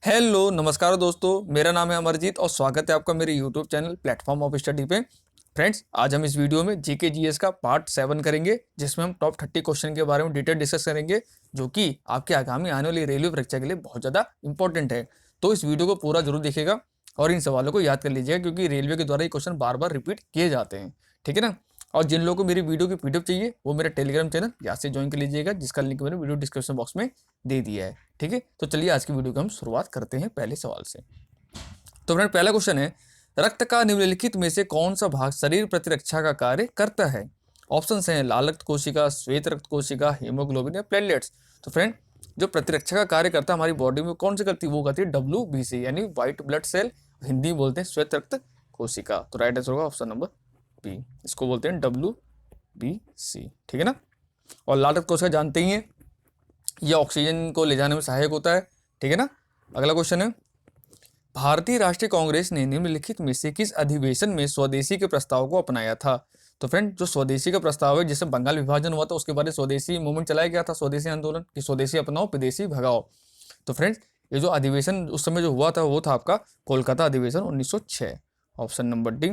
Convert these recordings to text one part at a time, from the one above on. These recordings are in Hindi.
हेलो नमस्कार दोस्तों, मेरा नाम है अमरजीत और स्वागत है आपका मेरे YouTube channel platform of study पे। फ्रेंड्स, आज हम इस वीडियो में जीके जीएस का पार्ट 7 करेंगे, जिसमें हम टॉप 30 क्वेश्चन के बारे में डिटेल डिस्कस करेंगे, जो कि आपके आगामी आने वाली रेलवे परीक्षा के लिए बहुत ज़्यादा इंपॉर्टेंट है। तो इस वीडियो को पूरा जरूर देखिएगा और इन सवालों को याद कर लीजिएगा, क्योंकि रेलवे के द्वारा ये क्वेश्चन बार बार रिपीट किए जाते हैं। ठीक है ना। और जिन लोगों को मेरी वीडियो की पीडीएफ चाहिए, वो मेरा टेलीग्राम चैनल यहाँ से ज्वाइन कर लीजिएगा, जिसका लिंक मैंने वीडियो डिस्क्रिप्शन बॉक्स में दे दिया है। ठीक है, तो चलिए आज की वीडियो को हम शुरुआत करते हैं पहले सवाल से। तो फ्रेंड, पहला क्वेश्चन है, रक्त का निम्नलिखित में से कौन सा भाग शरीर प्रतिरक्षा का कार्य करता है? ऑप्शन हैं लाल रक्त कोशिका, श्वेत रक्त कोशिका, हीमोग्लोबिन या प्लेटलेट्स। तो फ्रेंड, जो प्रतिरक्षा का कार्य करता है हमारी बॉडी में, कौन सी करती है? वो करती है WBC यानी व्हाइट ब्लड सेल, हिंदी में बोलते हैं श्वेत रक्त कोशिका। तो राइट आंसर होगा ऑप्शन नंबर बी, इसको बोलते हैं WBC। ठीक है ना। और लाल रक्त कोशिका जानते ही हैं, यह ऑक्सीजन को ले जाने में सहायक होता है। ठीक है ना। अगला क्वेश्चन है, भारतीय राष्ट्रीय कांग्रेस ने निम्नलिखित में से किस अधिवेशन में स्वदेशी के प्रस्ताव को अपनाया था? तो फ्रेंड, जो स्वदेशी का प्रस्ताव है, जिससे बंगाल विभाजन हुआ था, उसके बाद स्वदेशी मूवमेंट चलाया गया था, स्वदेशी आंदोलन कि स्वदेशी अपनाओ विदेशी भगाओ। तो फ्रेंड्स, ये जो अधिवेशन उस समय जो हुआ था, वो था आपका कोलकाता अधिवेशन 1906, ऑप्शन नंबर डी।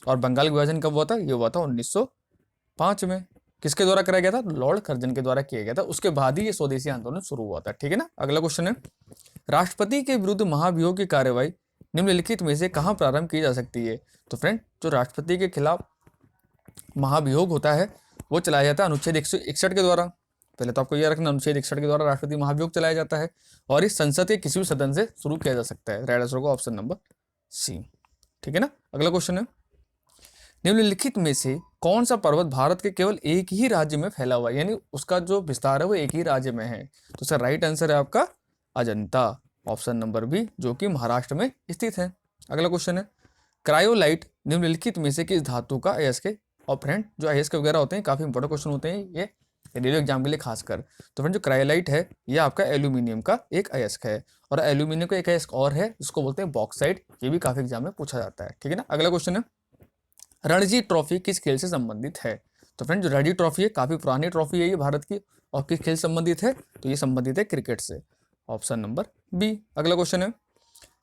और बंगाल विभाजन कब हुआ था? ये हुआ था 1905 में। किसके द्वारा कराया गया था? लॉर्ड कर्जन के द्वारा किया गया था। उसके बाद ही ये स्वदेशी आंदोलन शुरू हुआ था। ठीक है ना। अगला क्वेश्चन है, राष्ट्रपति के विरुद्ध महाभियोग की कार्रवाई निम्नलिखित में से कहां प्रारंभ की जा सकती है? तो फ्रेंड, जो राष्ट्रपति के खिलाफ महाभियोग होता है, वो चलाया जाता है अनुच्छेद 161 के द्वारा। पहले तो आपको यह रखना, अनुच्छेद 61 के द्वारा राष्ट्रपति महाभियोग चलाया जाता है और इस संसद के किसी भी सदन से शुरू किया जा सकता है। राइट आंसर होगा ऑप्शन नंबर सी। ठीक है ना। अगला क्वेश्चन है, निम्नलिखित में से कौन सा पर्वत भारत के केवल एक ही राज्य में फैला हुआ है, यानी उसका जो विस्तार है वो एक ही राज्य में है? तो सर राइट आंसर है आपका अजंता, ऑप्शन नंबर बी, जो कि महाराष्ट्र में स्थित है। अगला क्वेश्चन है, क्रायोलाइट निम्नलिखित में से किस धातु का अयस्क है? और फ्रेंड, जो अयस्क वगैरह होते हैं काफी इंपॉर्टेंट क्वेश्चन होते हैं ये रेलवे एग्जाम के लिए खासकर। तो फ्रेंड, जो क्रायोलाइट है ये आपका एल्यूमिनियम का एक अयस्क है, और एल्यूमिनियम का एक अयस्क और है जिसको बोलते हैं बॉक्साइट। ये भी काफी एग्जाम में पूछा जाता है। ठीक है ना। अगला क्वेश्चन है, रणजी ट्रॉफी किस खेल से संबंधित है? तो फ्रेंड, जो रणजी ट्रॉफी है काफी पुरानी ट्रॉफी है ये भारत की, और किस खेल से संबंधित है? तो ये संबंधित है क्रिकेट से, ऑप्शन नंबर बी। अगला क्वेश्चन है,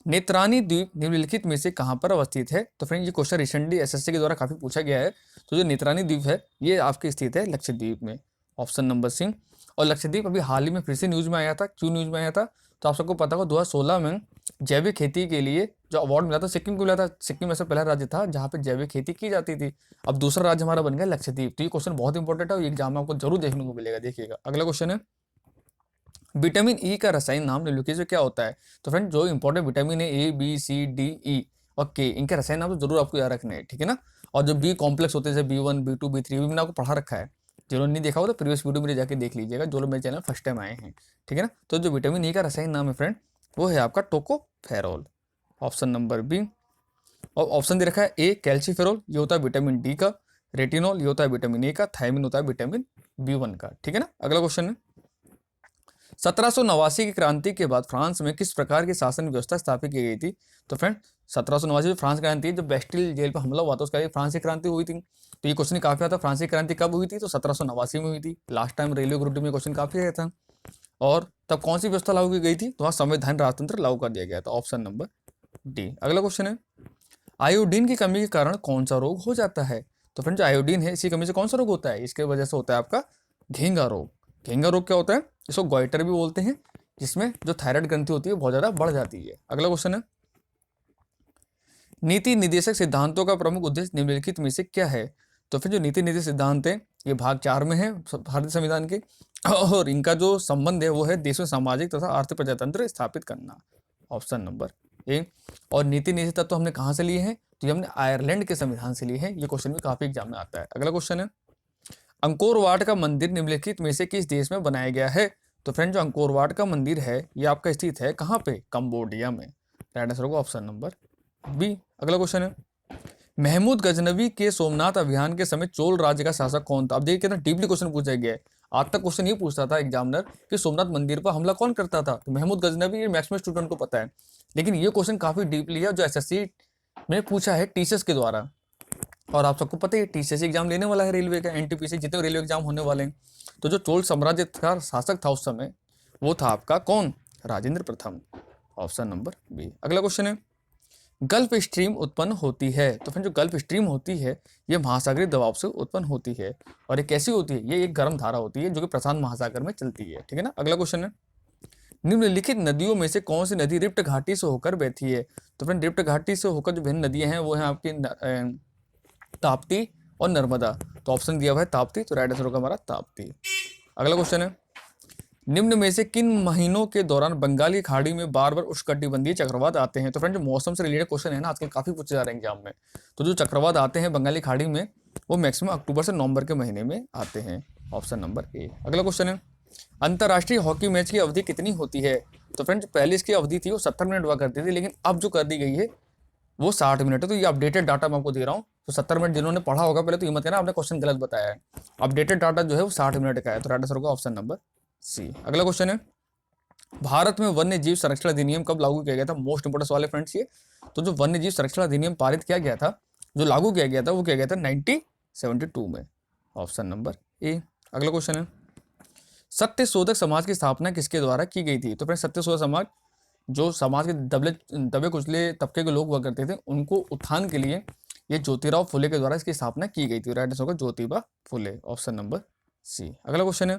नेत्रानी द्वीप निम्नलिखित में से कहां पर अवस्थित है? तो फ्रेंड, ये क्वेश्चन रिसेंटली एसएससी के द्वारा काफी पूछा गया है। तो जो नेत्रानी द्वीप है ये आपकी स्थित है लक्षद्वीप में, ऑप्शन नंबर सी। और लक्षद्वीप अभी हाल ही में फिर से न्यूज में आया था। क्यों न्यूज में आया था? तो आप सबको पता होगा 2016 में जैविक खेती के लिए जो अवार्ड मिला था सिक्किम को मिला था। सिक्किम ऐसा पहला राज्य था जहाँ पे जैविक खेती की जाती थी। अब दूसरा राज्य हमारा बन गया लक्षद्वीप। तो ये क्वेश्चन बहुत इंपॉर्टेंट है और एग्जाम में आपको जरूर देखने को मिलेगा। देखिएगा अगला क्वेश्चन है, विटामिन ई का रसायन नाम निम्नलिखित से क्या होता है? तो फ्रेंड, जो इंपॉर्टेंट विटामिन है A B C D E और K, इनके रसायन नाम तो जरूर आपको याद रखने हैं। ठीक है ना। और जो बी कॉम्प्लेक्स होते हैं जैसे B1 B2 B3, भी मैंने आपको पढ़ा रखा है। जिन्होंने नहीं देखा हो तो प्रीवियस वीडियो में जाके देख लीजिएगा, जो लोग मेरे चैनल फर्स्ट टाइम आए हैं। ठीक है ना। तो जो विटामिन ई का रसायन नाम है फ्रेंड, वो है आपका टोकोफेरोल, ऑप्शन नंबर बी। और ऑप्शन दे रखा है ए कैल्सीफेरोल, ये होता है विटामिन डी का। रेटिनॉल, ये होता है विटामिन ए का। थायमिन होता है विटामिन B1 का। ठीक है ना। अगला क्वेश्चन है, 1789 की क्रांति के बाद फ्रांस में किस प्रकार की शासन व्यवस्था स्थापित की गई थी? तो फ्रेंड, 1789 जो फ्रांस क्रांति, जब बेस्टिल जेल पर हमला हुआ था, उसका फ्रांस की क्रांति हुई थी। तो ये क्वेश्चन काफी आता है, फ्रांस की क्रांति कब हुई थी? तो 1789 में हुई थी। Last time railway group D में क्वेश्चन काफी आया था। और तब कौन सी व्यवस्था लागू की गई थी? तो वहाँ संवैधान राजतंत्र लागू कर दिया गया था, ऑप्शन नंबर डी। अगला क्वेश्चन है, आयोडीन की कमी के कारण कौन सा रोग हो जाता है? तो फ्रेंड, जो आयोडीन है इसी कमी से कौन सा रोग होता है? इसके वजह से होता है आपका घेंगा रोग। घेंगा रोग क्या होता है? इसको गॉइटर भी बोलते हैं, जिसमें जो थायराइड ग्रंथि होती है बहुत ज्यादा बढ़ जाती है। अगला क्वेश्चन है, नीति निर्देशक सिद्धांतों का प्रमुख उद्देश्य निम्नलिखित में से क्या है? तो फिर जो नीति निर्देशक सिद्धांत है ये भाग 4 में है भारतीय संविधान के, और इनका जो संबंध है वो है देश में सामाजिक तथा आर्थिक प्रजातंत्र स्थापित करना, ऑप्शन नंबर ए। और नीति निर्देशक तत्व हमने कहाँ से लिए हैं? तो ये हमने आयरलैंड के संविधान से लिए हैं। ये क्वेश्चन भी काफी एग्जाम में आता है। अगला क्वेश्चन है, अंकोर वाट का मंदिर निम्नलिखित में से किस देश में बनाया गया है? तो फ्रेंड, जो अंकोर वाट का मंदिर है ये आपका स्थित है कहाँ पे? कंबोडिया में। राइट आंसर होगा ऑप्शन नंबर बी। अगला क्वेश्चन है, महमूद गजनवी के सोमनाथ अभियान के समय चोल राज्य का शासक कौन था? अब देखिए कितना डीपली क्वेश्चन पूछा गया है। आज तक क्वेश्चन ये पूछता था एग्जामिनर कि सोमनाथ मंदिर पर हमला कौन करता था? तो महमूद गजनवी, ये मैक्सिमम स्टूडेंट को पता है, लेकिन ये क्वेश्चन काफी डीपली है जो एसएससी में पूछा है टीचर्स के द्वारा। और आप सबको पता है टीसीएस एग्जाम लेने वाला है रेलवे का, एनटीपीसी, जितने रेलवे एग्जाम होने वाले हैं। तो जो चोल साम्राज्य का शासक था उस समय वो था आपका कौन? राजेंद्र प्रथम, ऑप्शन नंबर बी। अगला क्वेश्चन है, गल्फ स्ट्रीम उत्पन्न होती है। तो फ्रेंड जो गल्फ स्ट्रीम होती है ये महासागरीय दबाव से उत्पन्न होती है। और ये कैसी होती है? ये एक गर्म धारा होती है जो कि प्रशांत महासागर में चलती है, ठीक है ना। अगला क्वेश्चन है, निम्नलिखित नदियों में से कौन सी नदी रिफ्ट घाटी से होकर बहती है? तो फ्रेंड रिफ्ट घाटी से होकर जो विभिन्न नदियां हैं वो है आपकी ताप्ती और नर्मदा। तो ऑप्शन दिया हुआ है ताप्ती, तो राइट आंसर होगा हमारा ताप्ती। अगला क्वेश्चन है, निम्न में से किन महीनों के दौरान बंगाली खाड़ी में बार बार उष्णकटिबंधीय चक्रवात आते हैं? तो फ्रेंड जो मौसम से रिलेटेड क्वेश्चन है ना आजकल काफी पूछे जा रहे हैं एग्जाम में। तो जो चक्रवात आते हैं बंगाली खाड़ी में वो मैक्सिमम अक्टूबर से नवंबर के महीने में आते हैं। Option number A. अगला क्वेश्चन है, अंतर्राष्ट्रीय हॉकी मैच की अवधि कितनी होती है? तो फ्रेंड पहले इसकी अवधि थी वो 70 मिनट हुआ करती थी, लेकिन अब जो कर दी गई है वो 60 मिनट है। तो ये अपडेटेड डाटा मैं आपको दे रहा हूँ। तो 70 मिनट जिन्होंने पढ़ा होगा पहले तो ये मत कहना आपने क्वेश्चन गलत बताया है। अपडेटेड डाटा जो है वो 60 मिनट का है। तो राइट आंसर होगा ऑप्शन नंबर सी। अगला क्वेश्चन है, भारत में वन्य जीव संरक्षण अधिनियम कब लागू किया गया था? मोस्ट इंपोर्टेंट सवाल है फ्रेंड्स ये। तो जो वन्य जीव संरक्षण अधिनियम पारित किया गया था, जो लागू किया गया था वो किया गया था 1972 में। Option number A. अगला क्वेश्चन है, सत्य शोधक समाज की स्थापना किसके द्वारा की गई थी? तो फ्रेंड्स सत्य शोधक समाज जो समाज के दबे कुचले तबके के लोग हुआ करते थे उनको उत्थान के लिए ये ज्योतिराव फुले के द्वारा इसकी स्थापना की गई थी। राइट आंसर होगा Jyotiba Phule. Option number C. अगला क्वेश्चन है,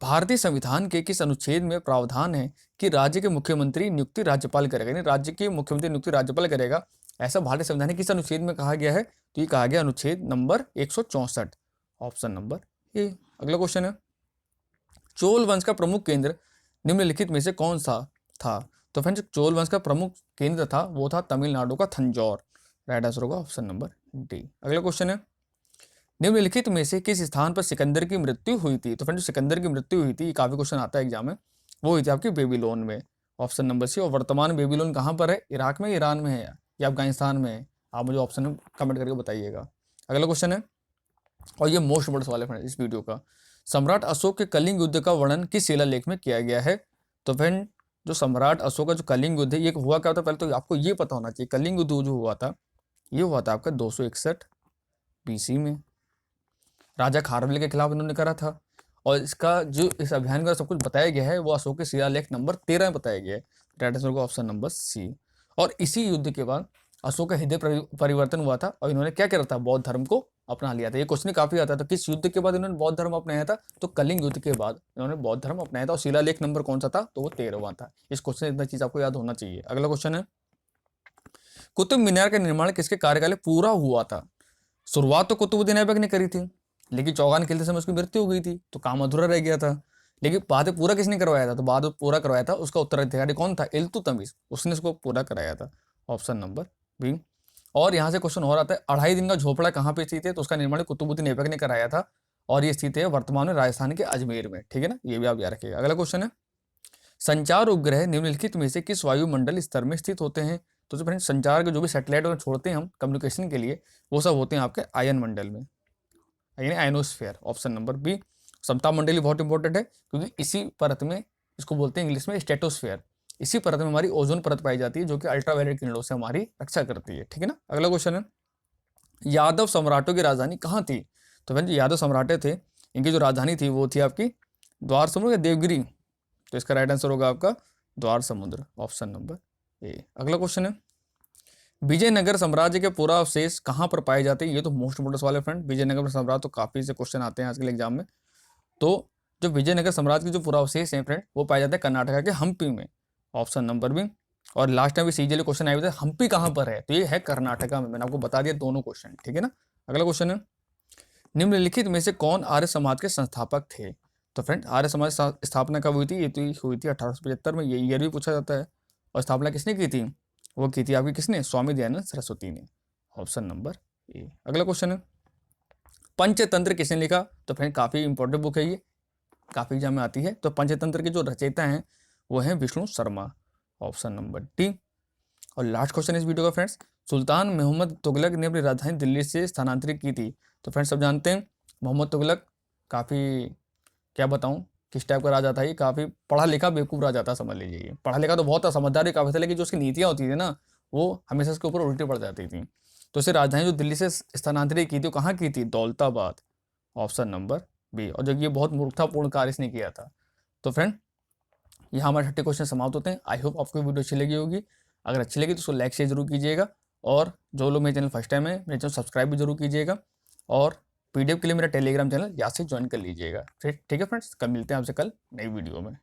भारतीय संविधान के किस अनुच्छेद में प्रावधान है कि राज्य के मुख्यमंत्री नियुक्ति राज्यपाल करेगा? यानी राज्य के मुख्यमंत्री नियुक्ति राज्यपाल करेगा, ऐसा भारतीय संविधान के किस अनुच्छेद में कहा गया है? तो ये कहा गया अनुच्छेद नंबर 164। Option number A. अगला क्वेश्चन है, चोल वंश का प्रमुख केंद्र निम्नलिखित में से कौन सा था? तो फ्रेंड्स चोल वंश का प्रमुख केंद्र था वो था तमिलनाडु का थंजौर। राइट आंसर होगा ऑप्शन नंबर डी। अगला क्वेश्चन है, निम्नलिखित में से किस स्थान पर सिकंदर की मृत्यु हुई थी? तो फ्रेंड्स सिकंदर की मृत्यु हुई थी, काफी क्वेश्चन आता है एग्जाम में, वो हुई थी आपकी बेबीलोन में। Option number C. और वर्तमान बेबीलोन कहाँ पर है? इराक में, ईरान में है या अफगानिस्तान में है? आप मुझे ऑप्शन में कमेंट करके बताइएगा। अगला क्वेश्चन है, और ये मोस्ट इंपोर्टेंट सवाल है फ्रेंड इस वीडियो का, सम्राट अशोक के कलिंग युद्ध का वर्णन किस शिलालेख में किया गया है? तो फ्रेंड जो सम्राट अशोक का जो कलिंग युद्ध है ये हुआ क्या था? पहले तो आपको ये पता होना चाहिए कलिंग युद्ध जो हुआ था ये हुआ था आपका 261 BC में। राजा खारवेल के खिलाफ इन्होंने करा था। और इसका जो इस अभियान का सब कुछ बताया गया है वो अशोक के शिलालेख नंबर 13 में बताया गया है। राइट आंसर होगा ऑप्शन नंबर सी। और इसी युद्ध के बाद अशोक का हृदय परिवर्तन हुआ था और इन्होंने क्या करा था? बौद्ध धर्म को अपना लिया था। ये क्वेश्चन काफी आता था, किस युद्ध के बाद इन्होंने बौद्ध धर्म अपनाया था? तो कलिंग युद्ध के बाद इन्होंने बौद्ध धर्म अपनाया था। और शिलालेख नंबर कौन सा था? तो वो 13वां था। इस क्वेश्चन इतना चीज आपको याद होना चाहिए। अगला क्वेश्चन है, कुतुब मीनार का निर्माण किसके कार्यकाल पूरा हुआ था? शुरुआत तो कुतुबुद्दीन ऐबक ने करी थी, लेकिन चौगान खेलते समय उसकी मृत्यु हो गई थी तो काम अधूरा रह गया था। लेकिन बाद पूरा किसने करवाया था? तो बाद पूरा करवाया था उसका उत्तराधिकारी कौन था? इल्तुतमिश, उसने इसको पूरा कराया था। Option number B. और यहाँ से क्वेश्चन और आता है, 2.5 दिन का झोपड़ा कहाँ पे स्थित है? तो उसका निर्माण कुतुबुद्दीन ऐबक ने कराया था और ये स्थित है वर्तमान में राजस्थान के अजमेर में, ठीक है ना, ये भी आप याद रखिएगा। अगला क्वेश्चन है, संचार उपग्रह निम्नलिखित में से किस वायुमंडल स्तर में स्थित होते हैं? तो जो फ्रेंड्स संचार के जो भी सैटेलाइट छोड़ते हैं हम कम्युनिकेशन के लिए वो सब होते हैं आपके आयन मंडल में, यानी आयनोस्फेयर। Option number B. समताप मंडल बहुत इंपॉर्टेंट है क्योंकि इसी परत में, इसको बोलते हैं इंग्लिश में स्ट्रेटोस्फेयर, इसी परत में हमारी ओजोन परत पाई जाती है जो कि अल्ट्रावायलेट किरणों से हमारी रक्षा करती है, ठीक है ना। अगला क्वेश्चन है, यादव सम्राटों की राजधानी कहाँ थी? तो फ्रेंड्स यादव सम्राटे थे, इनकी जो राजधानी थी वो थी आपकी द्वार समुद्र या देवगिरी। तो इसका राइट आंसर होगा आपका द्वार समुद्र। Option number A. अगला क्वेश्चन है, विजयनगर साम्राज्य के पूरा अवशेष कहाँ पर पाए जाते हैं? ये तो मोस्ट इंपोर्टेंट सवाल है फ्रेंड। विजयनगर साम्राज्य तो काफी से क्वेश्चन आते हैं आजकल एग्जाम में। तो जो विजयनगर साम्राज्य के जो पूरा अवशेष हैं फ्रेंड वो पाए जाते हैं कर्नाटका के हम्पी में। Option number B. और लास्ट टाइम भी सीजीएल क्वेश्चन आए हुए थे, हम्पी कहाँ पर है? तो ये है कर्नाटका में। मैंने आपको बता दिया दोनों क्वेश्चन, ठीक है ना। अगला क्वेश्चन है, निम्नलिखित में से कौन आर्य समाज के संस्थापक थे? तो फ्रेंड आर्य समाज स्थापना कब हुई थी? ये तो हुई थी 1875 में, ये ईयर भी पूछा जाता है। और स्थापना किसने की थी? वो की थी आपकी किसने? स्वामी दयानंद सरस्वती ने। Option number A. अगला क्वेश्चन है, पंचतंत्र किसने लिखा? तो फ्रेंड काफी इंपॉर्टेंट बुक है ये, काफी एग्जाम में आती है। तो पंचतंत्र के जो रचयिता हैं वो हैं Vishnu Sharma. Option number D. और लास्ट क्वेश्चन इस वीडियो का फ्रेंड्स, सुल्तान मोहम्मद तुगलक ने अपनी राजधानी दिल्ली से स्थानांतरित की थी। तो फ्रेंड्स सब जानते हैं मोहम्मद तुगलक काफी, क्या बताऊं किस टाइप का राजा था ये, काफी पढ़ा लिखा बेवकूफ राजा था, समझ लीजिए। पढ़ा लिखा तो बहुत था, समझदार भी काफी था, लेकिन जो उसकी नीतियां होती थी ना वो हमेशा उसके ऊपर उल्टी पड़ जाती थी। तो इसे राजधानी जो दिल्ली से स्थानांतरित की थी वो कहाँ की थी? दौलताबाद। Option number B. और जो ये बहुत मूर्खतापूर्ण कार्य इसने किया था। तो फ्रेंड यहाँ हमारे 30 क्वेश्चन समाप्त होते हैं। आई होप आपको वीडियो अच्छी लगी होगी। अगर अच्छी लगी तो उसको लाइक शेयर जरूर कीजिएगा, और जो लोग मेरे चैनल फर्स्ट टाइम है मेरे चैनल सब्सक्राइब भी जरूर कीजिएगा, और पीडीएफ के लिए मेरा टेलीग्राम चैनल यहाँ से ज्वाइन कर लीजिएगा। ठीक है फ्रेंड्स, कल मिलते हैं आपसे कल नई वीडियो में।